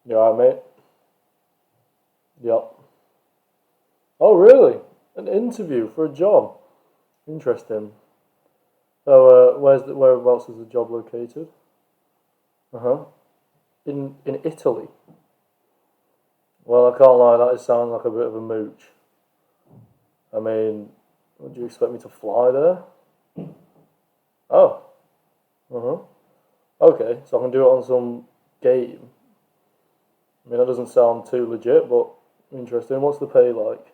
You alright, mate? Yep. Oh, really? An interview for a job? Interesting. So, whereabouts is the job located? Uh huh. In Italy. Well, I can't lie, that sounds like a bit of a mooch. I mean, would you expect me to fly there? Oh. Uh huh. Okay, so I can do it on some game. I mean, that doesn't sound too legit, but interesting. What's the pay like?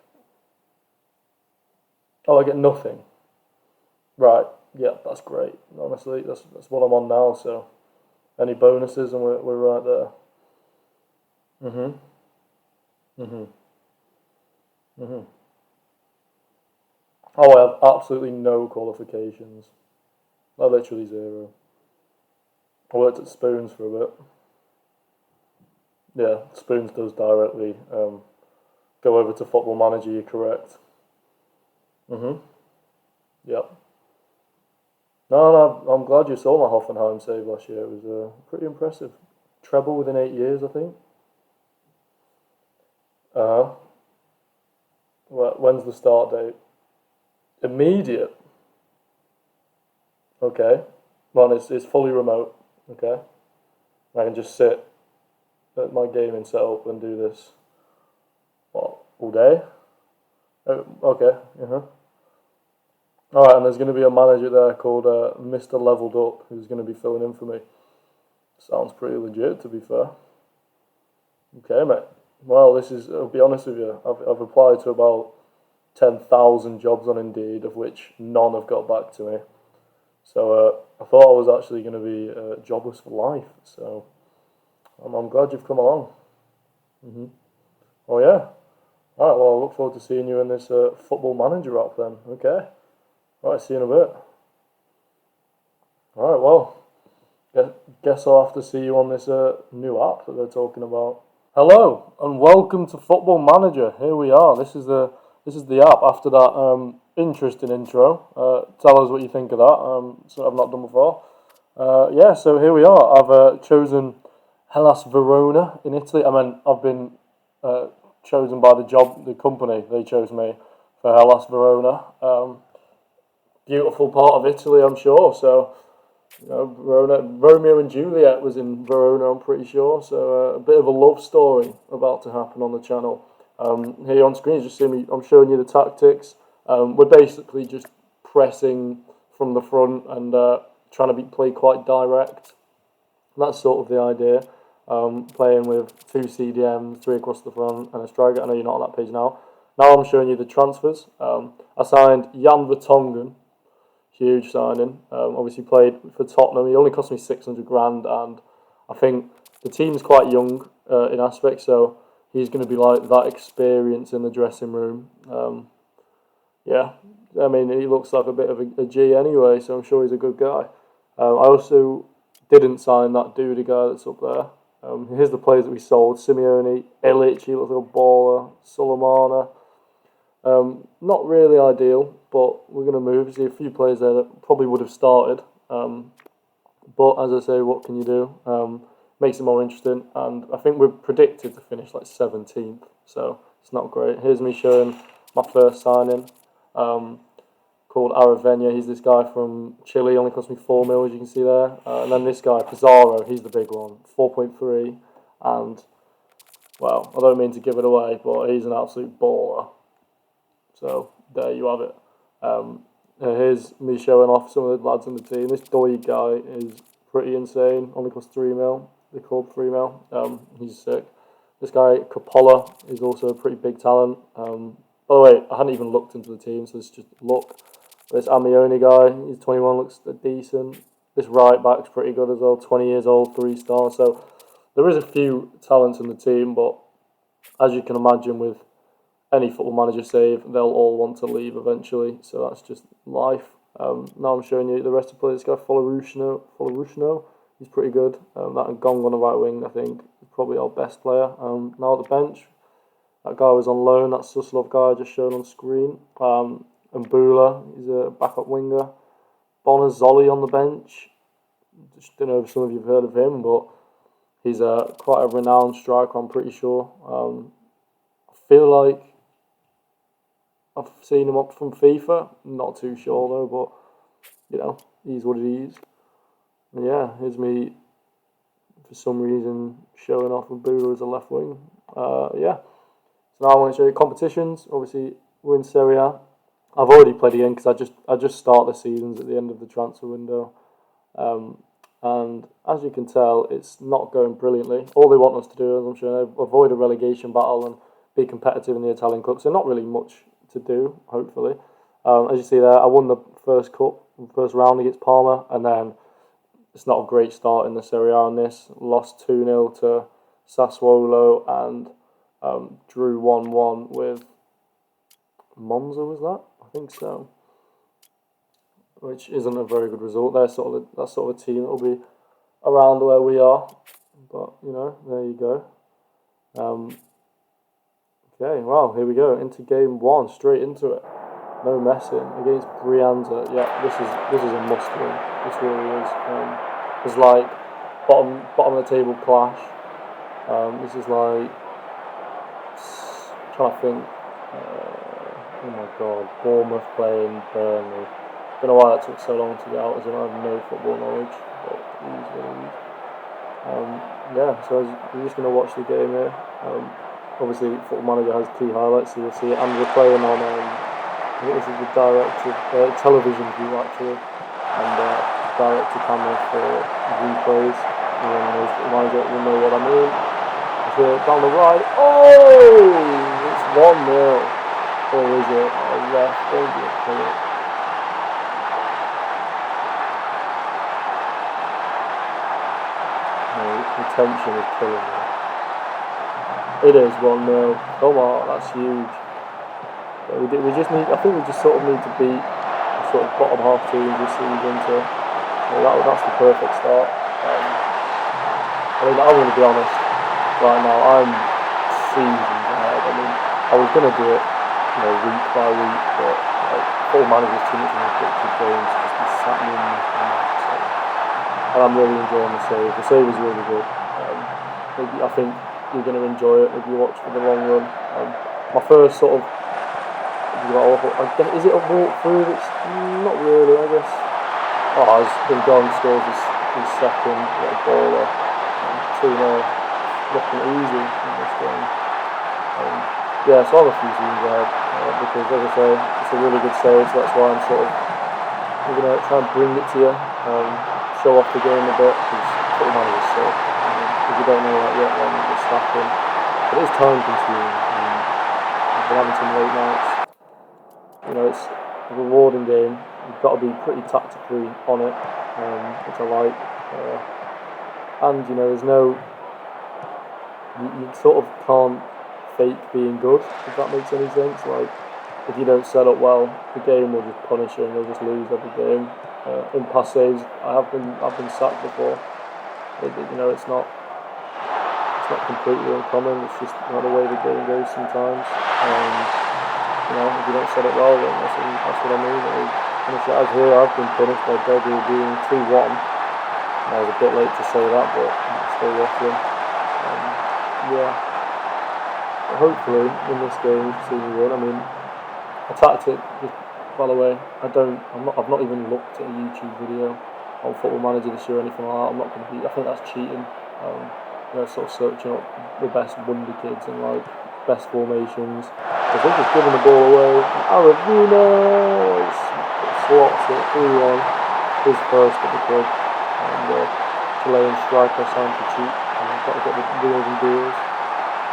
Oh, I get nothing. Right. Yeah, that's great. Honestly, that's what I'm on now. So, any bonuses, and we're right there. Mhm. Mhm. Mhm. Oh, I have absolutely no qualifications. I literally zero. I worked at Spoons for a bit. Yeah, Spoons does directly go over to Football Manager. You're correct. Mhm. Yep. No, no, I'm glad you saw my Hoffenheim save last year. It was pretty impressive. Treble within 8 years, I think. Uh huh. When's the start date? Immediate. Okay. Well, it's fully remote. Okay. I can just sit at my gaming setup and do this. What, all day? Oh, okay. Uh-huh. All right, and there's going to be a manager there called Mr. Leveled Up who's going to be filling in for me. Sounds pretty legit, to be fair. Okay, mate. Well, I'll be honest with you, I've applied to about 10,000 jobs on Indeed, of which none have got back to me. So I thought I was actually going to be jobless for life. So I'm glad you've come along. Hmm. Oh, yeah. All right, well, I look forward to seeing you in this football manager app then. Okay. All right, see you in a bit. All right, well, guess I'll have to see you on this new app that they're talking about. Hello and welcome to Football Manager. Here we are. This is the app. After that interesting intro, tell us what you think of that. So I've not done before. Yeah, so here we are. I've chosen Hellas Verona in Italy. I mean, I've been uh, chosen by the company. They chose me for Hellas Verona. Beautiful part of Italy, I'm sure. So Verona, Romeo and Juliet was in Verona, I'm pretty sure. So a bit of a love story about to happen on the channel. Here on screen, just see me. I'm showing you the tactics. We're basically just pressing from the front and trying to play quite direct. That's sort of the idea. Playing with two CDMs, three across the front, and a striker. I know you're not on that page now. Now I'm showing you the transfers. I signed Jan Vertonghen. Huge signing. Obviously played for Tottenham. He only cost me 600 grand, and I think the team's quite young in aspects, so he's going to be like that experience in the dressing room. Yeah, I mean he looks like a bit of a G anyway, so I'm sure he's a good guy. I also didn't sign that dude, guy that's up there. Here's the players that we sold: Simeone, Illich, he looks like a baller, Solomana. Not really ideal, but we're going to move. See a few players there that probably would have started. But as I say, what can you do? Makes it more interesting. And I think we're predicted to finish like 17th, so it's not great. Here's me showing my first signing called Aravena. He's this guy from Chile, only cost me 4 mil, as you can see there. And then this guy, Pizarro, he's the big one, 4.3. And, well, I don't mean to give it away, but he's an absolute baller. So there you have it. Here's me showing off some of the lads in the team. This Doig guy is pretty insane. Only costs 3 mil. The club 3 mil. He's sick. This guy Coppola is also a pretty big talent. By the way, I hadn't even looked into the team, so it's just look. This Amioni guy, he's 21, looks decent. This right back's pretty good as well. 20 years old, 3-star. So there is a few talents in the team, but as you can imagine, with any football manager save, they'll all want to leave eventually. So that's just life. Now I'm showing you the rest of the players. This guy, Folarushno, he's pretty good. That Gong on the right wing, I think, is probably our best player. Now at the bench, that guy was on loan. That Suslov guy just shown on screen. And Bula, he's a backup winger. Bonazzoli on the bench. Just don't know if some of you have heard of him, but He's quite a renowned striker, I'm pretty sure. I feel like I've seen him up from FIFA. Not too sure though, but he's what he is. And yeah, here's me for some reason showing off with Budo as a left wing. Yeah. So now I want to show you competitions. Obviously, we're in Serie A. I've already played again because I just start the seasons at the end of the transfer window. And as you can tell, it's not going brilliantly. All they want us to do, as I'm sure, avoid a relegation battle and be competitive in the Italian Cup. So not really much to do, hopefully. As you see there, I won the first round against Parma, and then it's not a great start in the Serie A on this. Lost 2-0 to Sassuolo and drew 1-1 with Monza, was that? I think so. Which isn't a very good result. That's sort of a team that will be around where we are. But, there you go. Okay, well, here we go. Into game one, straight into it. No messing. Against Brianza. Yeah, this is a must win. This really is. It's like bottom of the table clash. This is like, I'm trying to think. Oh my god, Bournemouth playing Burnley. Don't know why that took so long to get out, as I have no football knowledge. But it is what it is. Yeah, so you're just going to watch the game here. Obviously, Football Manager has key highlights, so you'll see it. And we're playing on, I think this is the television view actually, and direct to camera for replays. Everyone knows Football Manager will know what I mean. Here, down the right. Oh! It's 1-0. Or is it a ref? Don't be a player. No, the tension is killing me. It is 1-0. Come on, that's huge. Yeah, we just need. I think we just sort of need to beat the sort of bottom half teams this season to. That's the perfect start. I'm going to be honest. Right now, I'm seasons ahead. I was going to do it, week by week, but Football Manager's too much of an addictive game to just be sat in nothing. And I'm really enjoying the save. The save is really good. I think you're going to enjoy it if you watch for the long run. My first sort of, is it a walkthrough? It's not really, I guess. As Gong scores his second, what a baller. 2-0, looking easy in this game. Yeah, so I have a few teams ahead because, as I say, it's a really good save, so that's why we're going to try and bring it to you, show off the game a bit, because Football Manager is sick. If you don't know that yet, then it's slacking. But it is time consuming. I've been having some late nights. It's a rewarding game. You've got to be pretty tactically on it, which I like. And there's no. You sort of can't fake being good, if that makes any sense. Like, if you don't set up well, the game will just punish you and you'll just lose every game. In past saves, I've been sacked before. It's not completely uncommon. It's just not the way the game goes sometimes. If you don't set it well, then that's what I mean. As here, I've been punished by Doggy being 2-1. I was a bit late to say that, but I'm still watching. Yeah. But hopefully, in this game, see me win. A tactic, by the way, I've not even looked at a YouTube video on Football Manager this year or anything like that. I'm not going to be. I think that's cheating. Sort of searching up the best wonder kids and best formations. I think just giving the ball away. Verona slots it 3-1. His first at the club. And Chilean striker signed for cheap. Got to get the wheels and deals.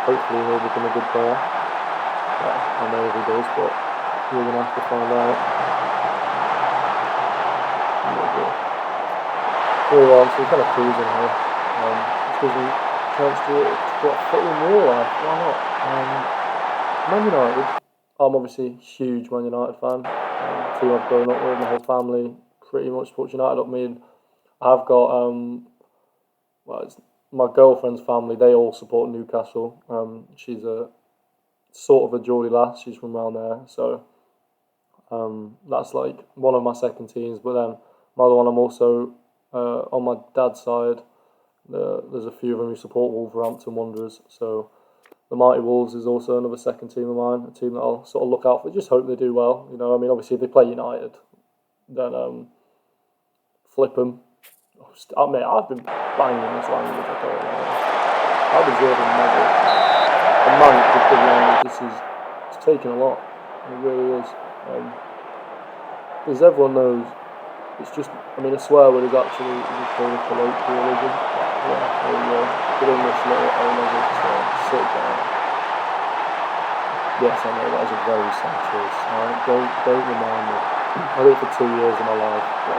Hopefully he'll become a good player. I know if he does, but we're going to have to find out. 3-1, so we're kind of cruising here. This gives me a chance to get foot in real life. Why not? Man United. I'm obviously a huge Man United fan. Team I've grown up with, my whole family pretty much supports United. I've got it's my girlfriend's family. They all support Newcastle. She's a sort of a Geordie lass. She's from around there, so that's one of my second teams. But then my other one, I'm also on my dad's side. There's a few of them who support Wolverhampton Wanderers, so the Mighty Wolves is also another second team of mine, a team that I'll sort of look out for. Just hope they do well. You know, I mean, obviously if they play United, then flip them. I mean, I've been banging this language. I don't know. I deserve a medal. A man with good language. It's taken a lot. It really is. Because everyone knows, it's just, I mean, a swear word is actually called a colloquialism. Yeah, there you go. Good English little O-level, so sit down. Yes, I know, that is a very sad choice. Don't remind me. I did it for 2 years of my life. So.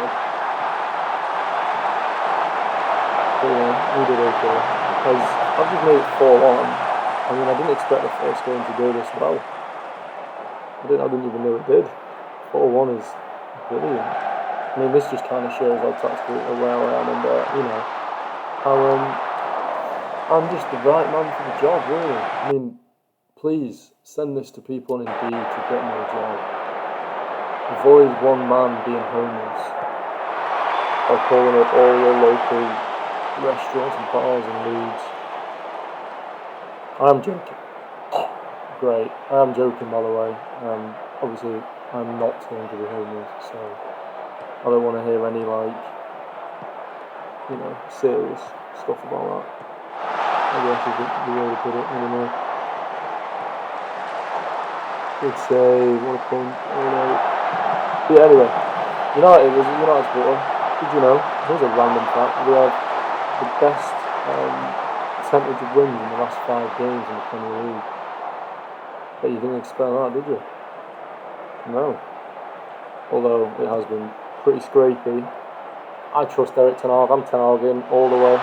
But yeah, we did okay. Because I've just made it 4-1. I mean, I didn't expect the first game to go this well. I didn't even know it did. 4-1 is brilliant. I mean, this just kind of shows how tactical aware I am, and you know, how I'm just the right man for the job, really. I mean, please send this to people on Indeed to get me a job. Avoid one man being homeless by calling up all your local restaurants and bars in Leeds. I'm joking. Great. I am joking, by the way. Obviously, I'm not going to be homeless, so I don't want to hear any, like, you know, serious stuff about that. I guess is the way to put it, anyway. Good save, what a point. Oh no. But yeah, anyway, United supporter. Did you know? Here's a random fact. We have the best percentage of wins in the last 5 games in the Premier League. But you didn't expect that, did you? No. Although it has been pretty scrapey. I trust Eric Ten Hag. I'm Ten Hag in all the way.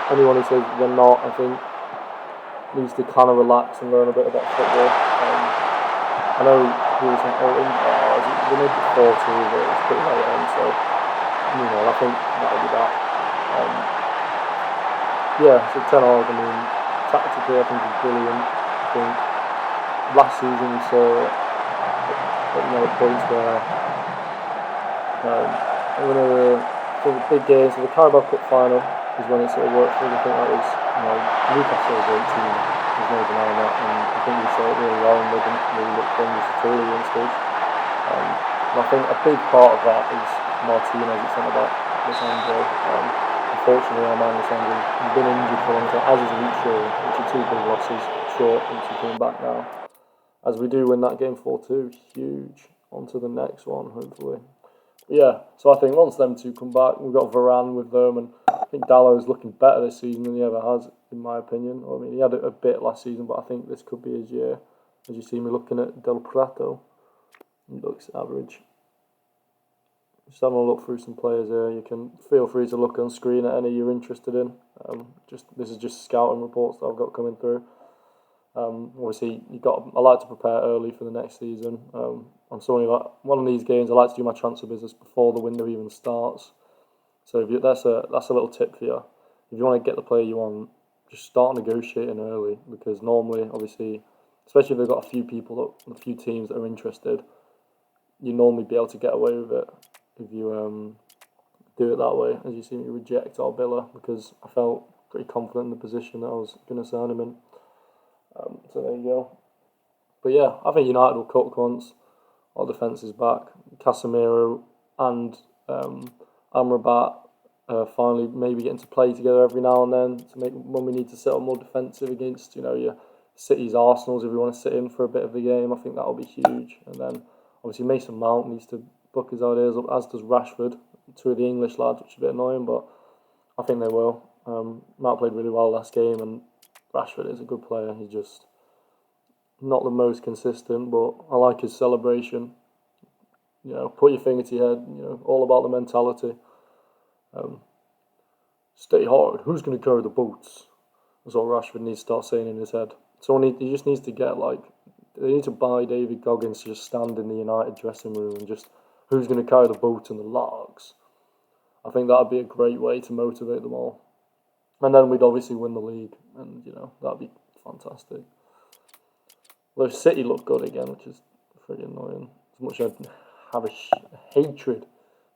Anyone who says they're not, I think, needs to kind of relax and learn a bit about football. I know people saying, they made it 4-2, but it's pretty late on, so, you know, I think that'll be that. Yeah, so Ten Hag, I mean, tactically I think he's brilliant. I think last season we saw, you know, points where one of the big games, so the Carabao Cup final is when it sort of worked for us. I think that was, you know, Newcastle was a great team, there's no denying that, and I think we saw it really well, and they didn't really look dangerous at all against us. And I think a big part of that is Martinez at centre back, Lisandro. Unfortunately, our man Lisandro has been injured for a long time, as is Luke Shaw, which are 2 big losses. Short, which is coming back now. As we do win that game 4-2, huge. On to the next one, hopefully. But yeah, so I think once them 2 come back, we've got Varane with them, and I think Dallow's looking better this season than he ever has, in my opinion. I mean, he had a bit last season, but I think this could be his year. As you see me looking at Del Prato, he looks average. Just having a look through some players here. You can feel free to look on screen at any you're interested in. This is just scouting reports that I've got coming through. Obviously, I like to prepare early for the next season. On one of these games, I like to do my transfer business before the window even starts. So that's a little tip for you. If you want to get the player you want, just start negotiating early, because normally, obviously, especially if they've got a few teams that are interested, you normally be able to get away with it if you do it that way. As you see me reject Arbilla, because I felt pretty confident in the position that I was going to sign him in. So there you go. But yeah, I think United will cook once our defence is back. Casemiro and Amrabat finally maybe getting to play together every now and then to make when we need to set up more defensive against, you know, your City's, Arsenal's. If we want to sit in for a bit of the game, I think that'll be huge. And then obviously Mason Mount needs to book his ideas up, as does Rashford. 2 of the English lads, which is a bit annoying, but I think they will. Mount played really well last game, and Rashford is a good player. He's just not the most consistent, but I like his celebration. You know, put your finger to your head. You know, all about the mentality. Stay hard. Who's going to carry the boots? That's what Rashford needs to start saying in his head. He just needs to get, like, they need to buy David Goggins to just stand in the United dressing room and just, who's going to carry the boots and the larks? I think that would be a great way to motivate them all. And then we'd obviously win the league, and, you know, that'd be fantastic. Although City look good again, which is pretty annoying. As much as I have a hatred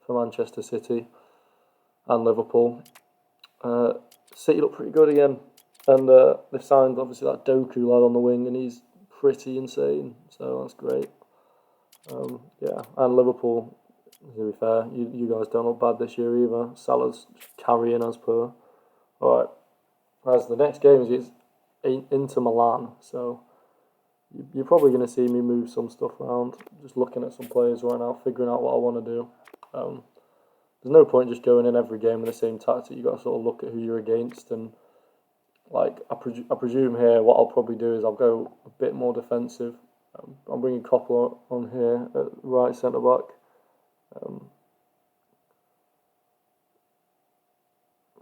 for Manchester City and Liverpool. City look pretty good again. And they've signed, obviously, that Doku lad on the wing, and he's pretty insane. So that's great. Yeah, and Liverpool, to be fair, you guys don't look bad this year either. Salah's carrying as per. Alright, as the next game is Inter Milan, so you're probably going to see me move some stuff around, just looking at some players right now, figuring out what I want to do. There's no point just going in every game with the same tactic. You've got to sort of look at who you're against, and like I presume here, what I'll probably do is I'll go a bit more defensive. I'm bringing Coppell on here at right centre back.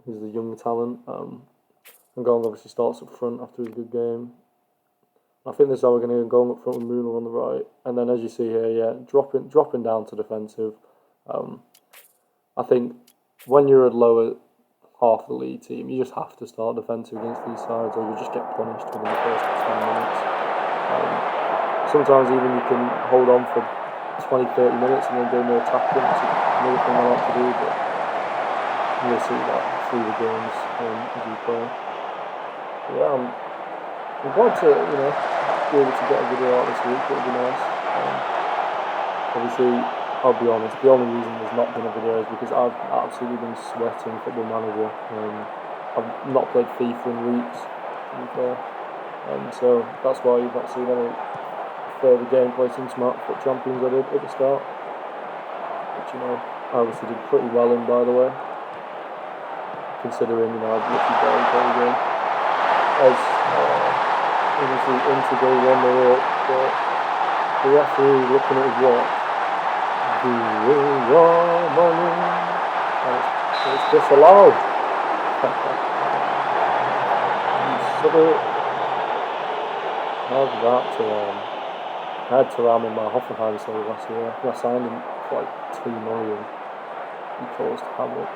He's the young talent. And Gong obviously starts up front after his good game. I think this is how we're going to go up front with Muller on the right. And then as you see here, yeah, dropping down to defensive. I think when you're a lower half of the league team, you just have to start defensive against these sides, or you just get punished within the first 10 minutes. Sometimes even you can hold on for 20-30 minutes and then go more attacking. It's another thing I like to do, but you'll see that through the games as you play. Yeah, I'm glad to be able to get a video out this week. It would be nice. Obviously, I'll be honest, the only reason there's not been a video is because I've absolutely been sweating Football Manager. I've not played FIFA in weeks, to be fair. So that's why you've not seen any further gameplay since my Foot Champions I did at the start. Which, I obviously did pretty well in, by the way. Considering, I've literally barely played the game. As, obviously, Inter go 1-0 up, but the referee looking at his watch. And it's disallowed. You should have that to I had Thuram in my Hoffenheim side last year. I signed him for like 2 million. He caused havoc.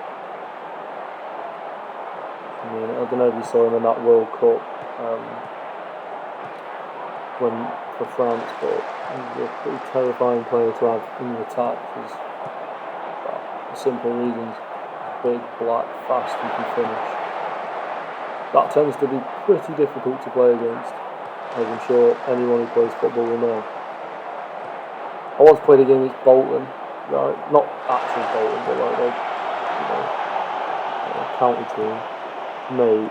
I mean, I don't know if you saw him in that World Cup for France, but he's a pretty terrifying player to have in the attack because, for simple reasons. Big, black, fast, and can finish. That tends to be pretty difficult to play against, as I'm sure anyone who plays football will know. I once played a game against Bolton, right? Not actual Bolton, but like a county team. Mate,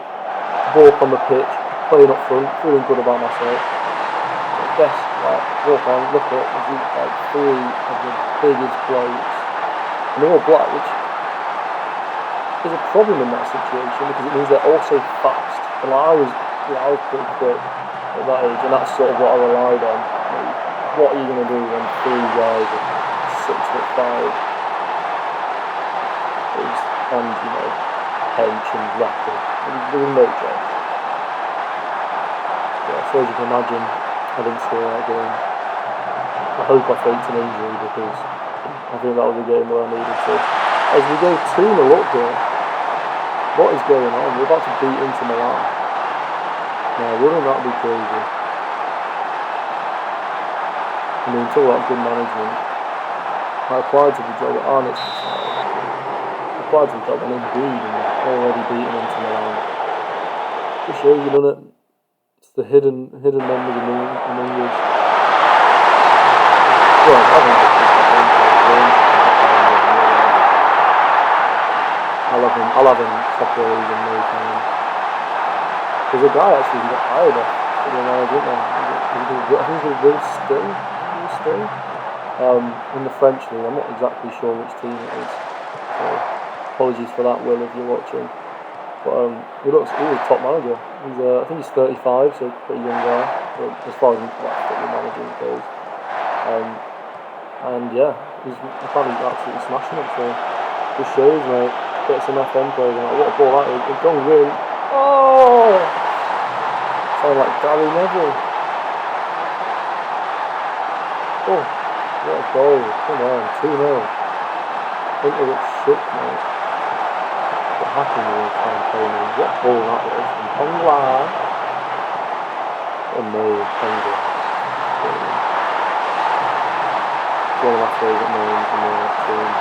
walk on the pitch, playing up front, feeling good about myself. Guess, walk on, look up, there's 3 of the biggest blokes, and they're all black, which is a problem in that situation because it means they're also fast. And I was pretty quick at that age, and that's sort of what I relied on. What are you going to do when 3 guys are 6'5", and hench and rapid? There was no chance. Yeah, so as you can imagine, I didn't score that game. I hope I faked an injury because I think that was a game where I needed to. As we go 2-0 up here, what is going on? We're about to beat Inter Milan. Now, wouldn't that be crazy? I mean, talk about good management. I applied to the job at Arnott's. I applied to the job and indeed, and already beaten Inter Milan. Just shows you, doesn't it? It's the hidden members among us. Well, I think I'll have him top of the league in no time. There's a guy actually who got hired off the manager, isn't there? I think it was Will Still. In the French league, I'm not exactly sure which team it is. So apologies for that, Will, if you're watching. But he's a top manager. I think he's 35, so pretty young guy. As far as football managing goes. And yeah, apparently absolutely smashing it. So just shows, mate. Get some FM players. What a ball that is! It's gone in. Oh! Sound like Gary Neville. Oh, what a goal! Come on, 2-0. Inter look shook, mate. What happened with the campaign? What ball that was from Pongla? Oh no, Pongla. It's one of my favourite names in the team.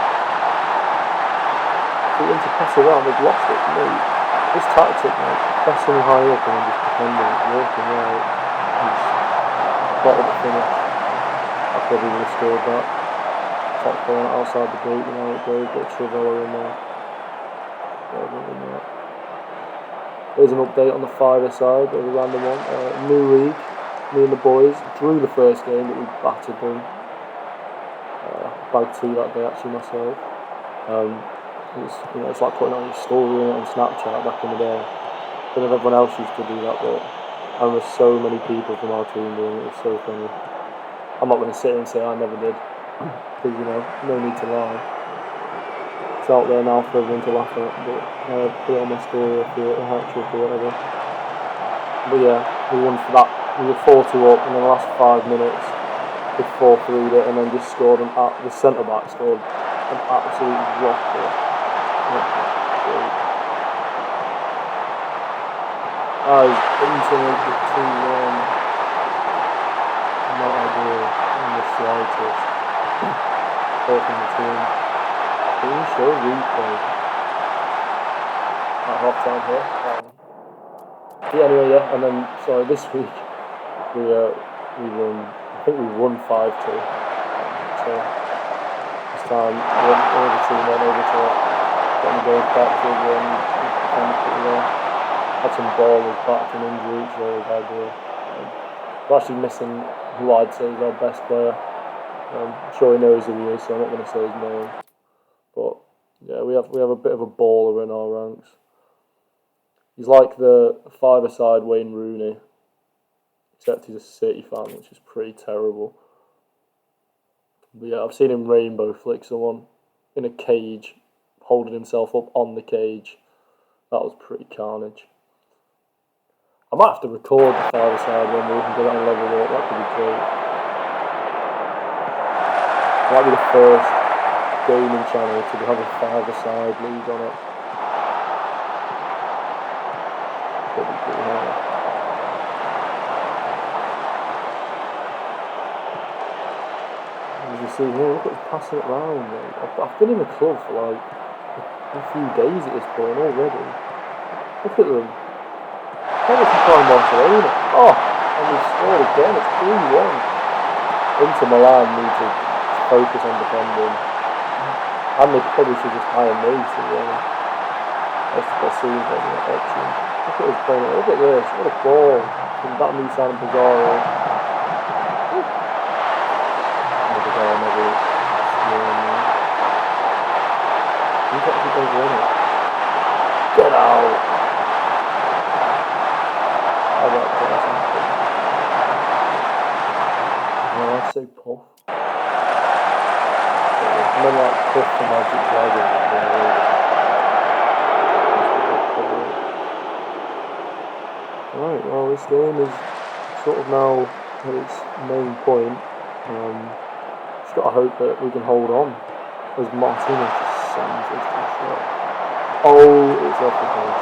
So Inter pass around, they've lost it, mate. His tactic, mate, pressing high up and then just defending, walking right, he's got at the finish. I probably would have scored that. Top corner outside the gate, you know how it goes, got Trivella in there. Here's an update on the fiver side, a random one. New league, me and the boys drew the first game, but we battered them. Bag tea that day actually myself. It's like putting on your story on Snapchat back in the day. I don't know if everyone else used to do that, but there were so many people from our team doing it. It's so funny. I'm not going to sit here and say I never did, because no need to lie. It's out there now for everyone to laugh at, but I put it on my story or a hat trick or whatever. But yeah, we won for that. We were 4-2 up, and in the last 5 minutes, we 4-3'd it, and then just scored the centre back scored an absolute rocket. I was intimated 2-1. Not ideal in the slightest. Apart from the team. Being so replay. At half time here. Anyway, and then this week we won. I think we won 5-2. So this time all the team went over to getting the goals back to everyone. Had some ballers back from injury, which is always ideal. We're actually missing who I'd say is our best player. I'm sure he knows who he is, so I'm not going to say his name. But yeah, we have a bit of a baller in our ranks. He's like the five-a-side Wayne Rooney, except he's a City fan, which is pretty terrible. But yeah, I've seen him rainbow flick someone in a cage, holding himself up on the cage. That was pretty carnage. I might have to record the five-a-side when we can get it on level up. That could be great. Might be the first gaming channel to have a five-a-side league on it. Could be pretty hard. As you see here, look at him passing it round. I've been in the club for like a few days at this point already. Look at them. How much time Barcelona? Oh, and we've scored again. It's 3-1. Inter Milan need to focus on defending. And they probably should just hire me to let's see if there's an option. Look at his playing. Look at this. What a ball. From that new sign of Pizarro. Another guy never stealing me. He's actually going to win it. Get out! I got that. Oh, that's so puff. And then puff the Magic Dragon. Right, well this game is sort of now at its main point. Just got to hope that we can hold on. As Martinez just sends this to the shot. Oh, it's off the post.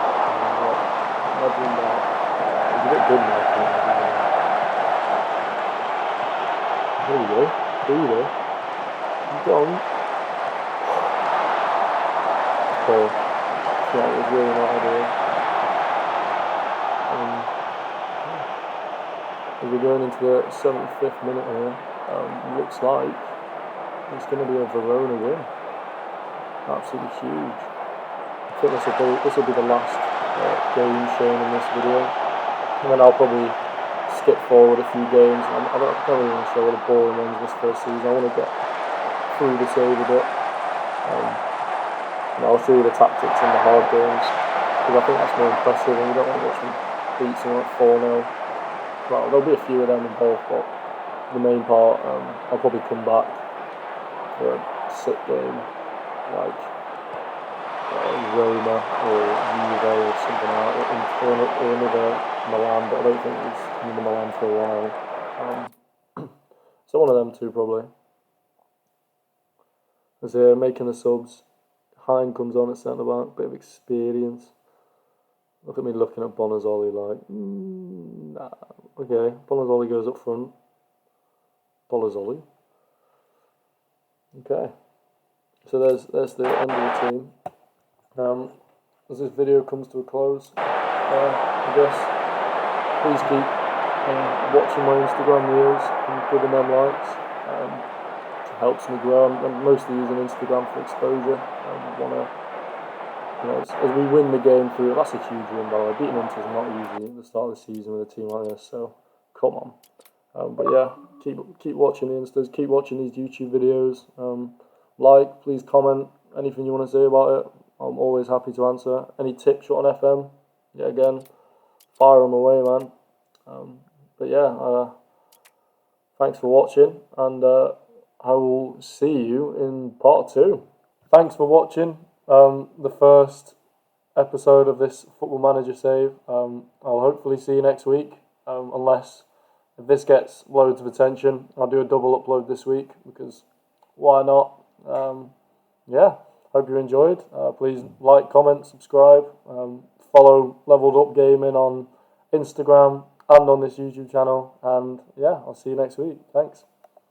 Imagine that. He's a bit good now. There we go. He's gone. Oh, yeah, it was really not ideal. We're going into the 75th minute here. Looks like it's going to be a Verona win. Absolutely huge. I think this will be the last game shown in this video, and then I'll probably skip forward a few games. I don't really want to show all the boring ones this first season. I want to get through the save a bit. And I'll show you the tactics in the hard games, because I think that's more impressive, and you don't want to watch them beat someone like 4-0. Well, there'll be a few of them involved, but the main part, I'll probably come back for a sit game like Roma or Juve or something like that, or another Milan, but I don't think he's in Milan for a while. So one of them two probably. As here, making the subs. Hind comes on at centre back, bit of experience. Look at me looking at Bonazzoli like, nah. Okay, Bonazzoli goes up front. Bonazzoli. Okay. So there's the end of the team. as this video comes to a close, I guess please keep watching my Instagram reels and giving them likes. It helps me grow. I'm mostly using Instagram for exposure. As we win the game through, that's a huge win by the way. Beating Inter is not easy at the start of the season with a team like this, so come on. But yeah, keep watching the Instas, keep watching these YouTube videos. Please comment anything you want to say about it. I'm always happy to answer. Any tips you want on FM? Yeah, again, fire them away, man. But yeah, thanks for watching, and I will see you in part 2. Thanks for watching the first episode of this Football Manager save. I'll hopefully see you next week, unless if this gets loads of attention, I'll do a double upload this week, because why not? Yeah, hope you enjoyed. Please like, comment, subscribe, follow Leveled Up Gaming on Instagram and on this YouTube channel, and yeah, I'll see you next week. Thanks.